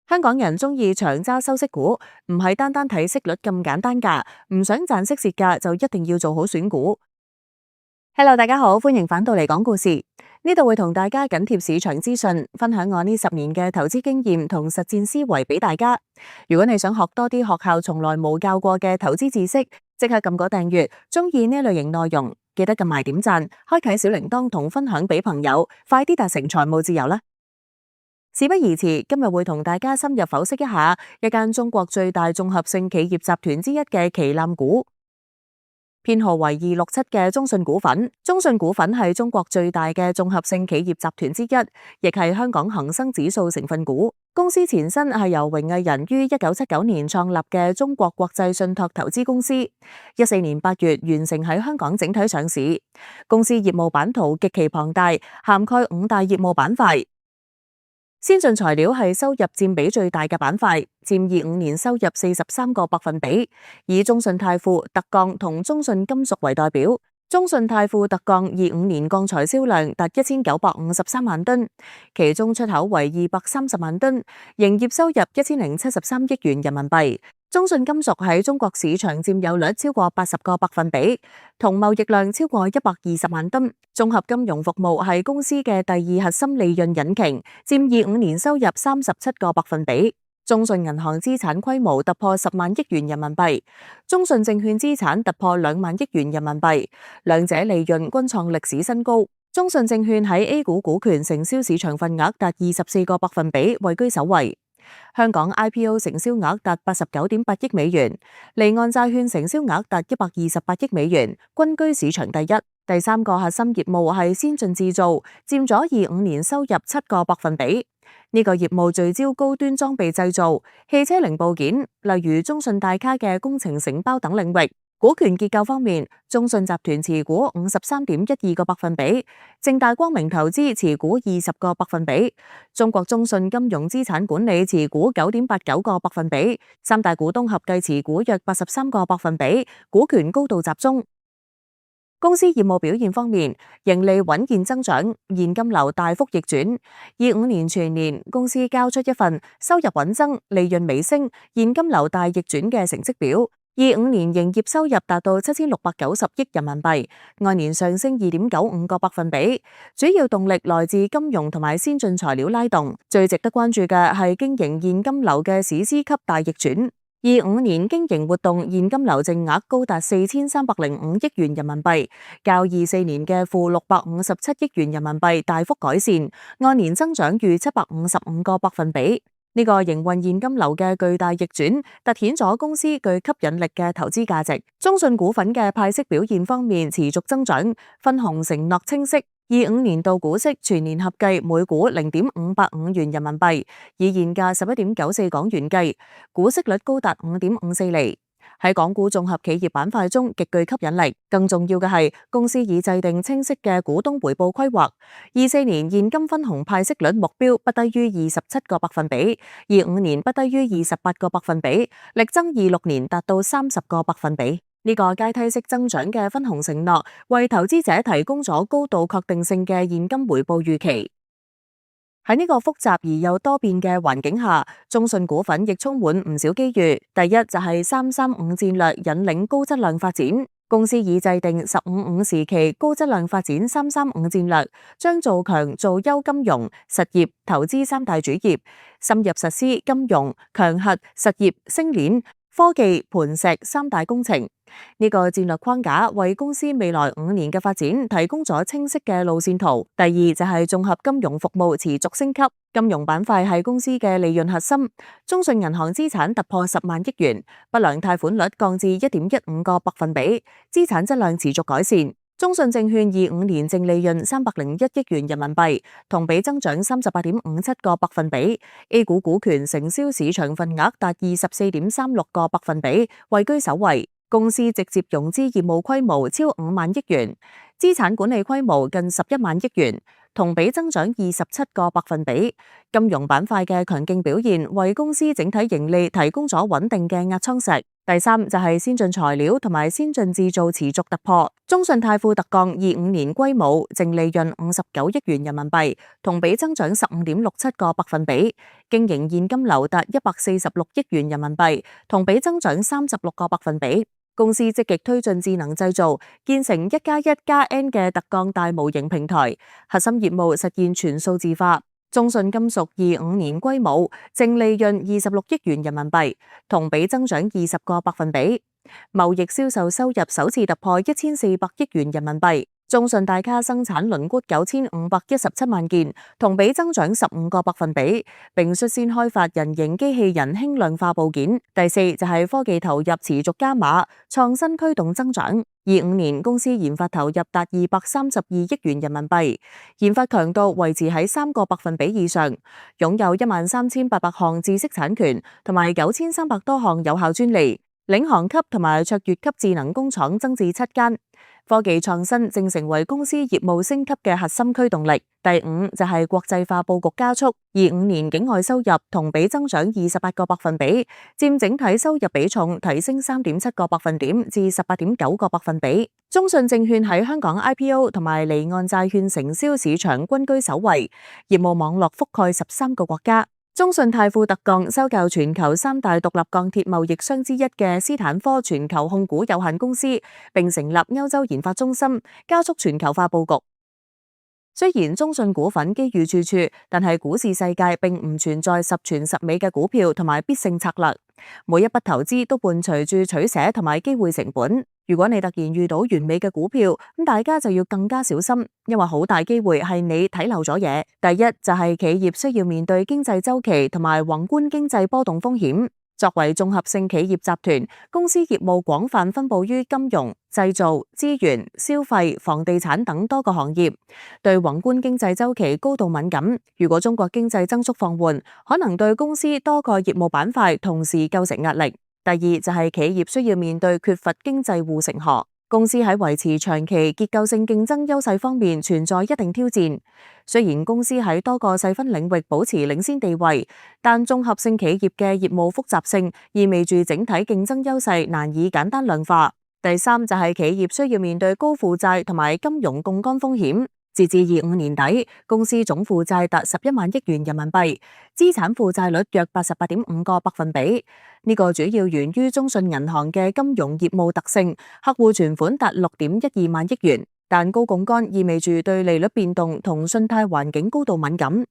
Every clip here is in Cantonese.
香港人中意長揸收息股，唔係單單睇息率咁簡單㗎。唔想賺息蝕價就一定要做好選股。Hello，大家好，歡迎返到嚟講故事。呢度會同大家緊貼市場資訊，分享我呢10年嘅投資經驗同實戰思維俾大家。如果你想學多啲學校從來冇教過嘅投資知識，即刻撳個訂閱。中意呢類型內容，記得撳埋點讚，開啟小鈴鐺同分享俾朋友，快啲達成財務自由啦！事不宜遲，今日會同大家深入剖析一下一間中國最大綜合性企業集團之一嘅旗艦股，編號為267嘅中信股份。中信股份係中國最大嘅綜合性企業集團之一，亦係香港恒生指數成分股。公司前身係由榮毅人於1979年創立嘅中國國際信託投資公司，14年8月完成喺香港整體上市。公司業務版圖極其龐大，涵蓋5大業務板塊。先進材料係收入佔比最大嘅板塊，佔25年收入43%，以中信泰富、特鋼同中信金屬為代表。中信泰富特鋼25年鋼材銷量達1953萬噸，其中出口為230萬噸，營業收入1073億元人民幣。中信金屬喺中國市場佔有率超過80%，同貿易量超過120萬噸。綜合金融服務係公司嘅第2核心利潤引擎，佔25年收入37%。中信銀行資產規模突破10萬億元人民幣，中信證券資產突破2萬億元人民幣，兩者利潤均創歷史新高。中信證券喺 A 股股權承銷市場份額達24%，位居首位。香港 IPO 承銷額達89.8億美元，離岸債券承銷額達128億美元，均居市場第一。第三個核心業務係先進製造，佔咗25年收入7%。呢個業務聚焦高端裝備製造、汽車零部件，例如中信大卡嘅工程承包等領域。股權結構方面，中信集團持股53.12%，正大光明投資持股20%，中國中信金融資產管理持股9.89%，三大股東合計持股約83%，股權高度集中。公司業務表現方面，盈利穩健增長，現金流大幅逆轉。25年全年，公司交出一份收入穩增、利潤微升、現金流大逆轉嘅成績表。25年營業收入達到7690億人民幣，按年上升2.95%，主要動力來自金融同埋先進材料拉動。最值得關注嘅係經營現金流嘅史詩級大逆轉。25年經營活動現金流淨額高達4305億元人民幣，較24年嘅負657億元人民幣大幅改善，按年增長逾755%。呢個營運現金流嘅巨大逆轉，凸顯咗公司具吸引力嘅投資價值。中信股份嘅派息表現方面持續增長，分紅承諾清晰。25年度股息全年合計每股0.585元人民幣，以現價11.94港元計，股息率高達5.54厘。喺港股綜合企業板塊中極具吸引力。更重要嘅係，公司已制定清晰嘅股東回報規劃。24年現金分紅派息率目標不低於27%，25年不低於28%，力爭26年達到30%。呢個階梯式增長嘅分紅承諾，為投資者提供咗高度確定性嘅現金回報預期。喺呢個複雜而又多變嘅環境下，中信股份亦充滿唔少機遇。第一就係335戰略引領高質量發展，公司已制定15-5時期高質量發展335戰略，將做強做優金融、實業、投資三大主業，深入實施金融、強核、實業、星鏈、科技、磐石三大工程。呢個戰略框架為公司未來5年嘅發展提供咗清晰嘅路線圖。第二就係綜合金融服務持續升級，金融板塊係公司嘅利潤核心。中信銀行資產突破10萬億元，不良貸款率降至1.15%，資產質量持續改善。中信證券25年淨利潤301億元人民幣，同比增長38.57%。A 股股權承銷市場份額達24.36%，位居首位。公司直接融資業務規模超5萬億元，資產管理規模近11萬億元，同比增長27%。金融板塊嘅強勁表現，為公司整體盈利提供咗穩定嘅壓艙石。第三就係先進材料同埋先進製造持續突破。中信泰富特鋼25年歸母淨利潤59億元人民幣，同比增長15.67個百分比，經營現金流達146億元人民幣，同比增長36個百分比。公司積極推進智能製造，建成1+1+N 嘅特鋼大模型平台，核心業務實現全數字化。中信金屬25年歸母，淨利潤26億元人民幣，同比增長20個百分比。貿易銷售收入首次突破1400億元人民幣。中信大卡生產輪毂9517萬件，同比增長15個百分比，並率先開發人形機器人輕量化部件。第四就係科技投入持續加碼，創新驅動增長。25年公司研發投入達232億元人民幣，研發強度維持喺3個百分比以上，擁有13800項知識產權同埋9300多項有效專利。領航級同埋卓越級智能工廠增至7間，科技創新正成為公司業務升級嘅核心驅動力。第五就係國際化佈局加速，25年境外收入同比增長28個百分比，佔整體收入比重提升3.7個百分點至18.9個百分比。中信證券喺香港 IPO 同埋離岸債券承銷市場均居首位，業務網絡覆蓋13個國家。中信泰富特鋼收購全球3大獨立鋼鐵貿易商之一嘅斯坦科全球控股有限公司，並成立歐洲研發中心，加速全球化佈局。雖然中信股份機遇處處，但係股市世界並唔存在十全十美嘅股票同埋必勝策略，每一筆投資都伴隨住取捨同埋機會成本。如果你突然遇到完美嘅股票，咁大家就要更加小心，因為好大機會係你睇漏咗嘢。第一就係企業需要面對經濟週期同埋宏觀經濟波動風險。作為綜合性企業集團，公司業務廣泛分佈於金融、製造、資源、消費、房地產等多個行業，對宏觀經濟週期高度敏感。如果中國經濟增速放緩，可能對公司多個業務板塊同時構成壓力。第二就係企業需要面對缺乏經濟護城河，公司喺維持長期結構性競爭優勢方面存在一定挑戰。雖然公司喺多個細分領域保持領先地位，但綜合性企業嘅業務複雜性意味住整體競爭優勢難以簡單量化。第三就係企業需要面對高負債同埋金融槓桿風險。截至25年底，公司總負債達11萬億元人民幣，資產負債率約88.5個百分比。呢個主要源於中信銀行嘅金融業務特性，客戶存款達6.12萬億元，但高槓桿意味住對利率變動同信貸環境高度敏感。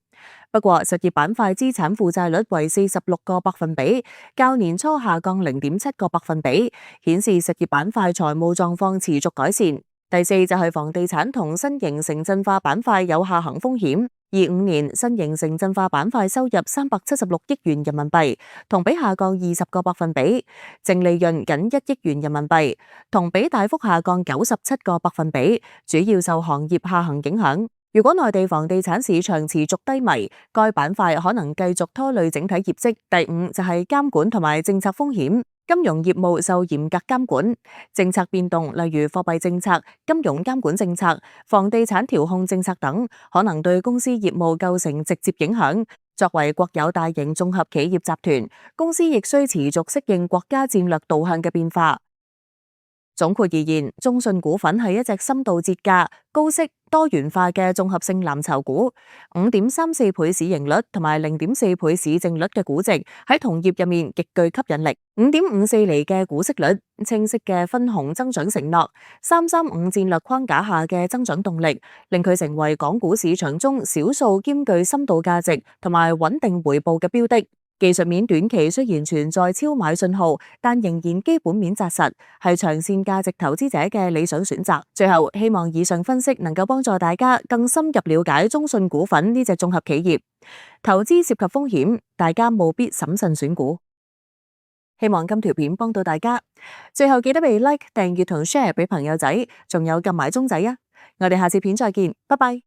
不過，實業板塊資產負債率為46個百分比，較年初下降0.7個百分比，顯示實業板塊財務狀況持續改善。第四就係房地產同新型城鎮化板塊有下行風險。25年新型城鎮化板塊收入376億元人民幣，同比下降20個百分比，淨利潤僅1億元人民幣，同比大幅下降97個百分比，主要受行業下行影響。如果內地房地產市場持續低迷，該板塊可能繼續拖累整體業績。第五就係監管同埋政策風險。金融業務受嚴格監管，政策變動，例如貨幣政策、金融監管政策、房地產調控政策等，可能對公司業務構成直接影響。作為國有大型綜合企業集團，公司亦需持續適應國家戰略導向嘅變化。總括而言，中信股份係一隻深度折價、高息、多元化嘅綜合性藍籌股，5.34倍市盈率同埋0.4倍市淨率嘅估值喺同業入面極具吸引力。5.54厘嘅股息率，清晰嘅分紅增長承諾，335戰略框架下嘅增長動力，令佢成為港股市場中少數兼具深度價值同埋穩定回報嘅標的。技術面短期雖然存在超買信號，但仍然基本面紮實，係長線價值投資者嘅理想選擇。最後，希望以上分析能夠幫助大家更深入了解中信股份呢隻綜合企業。投資涉及風險，大家務必審慎選股。希望今條片幫到大家。最後記得俾 like、訂閱同 share 俾朋友仔，仲有撳埋鐘仔啊！我哋下次片再見，拜拜。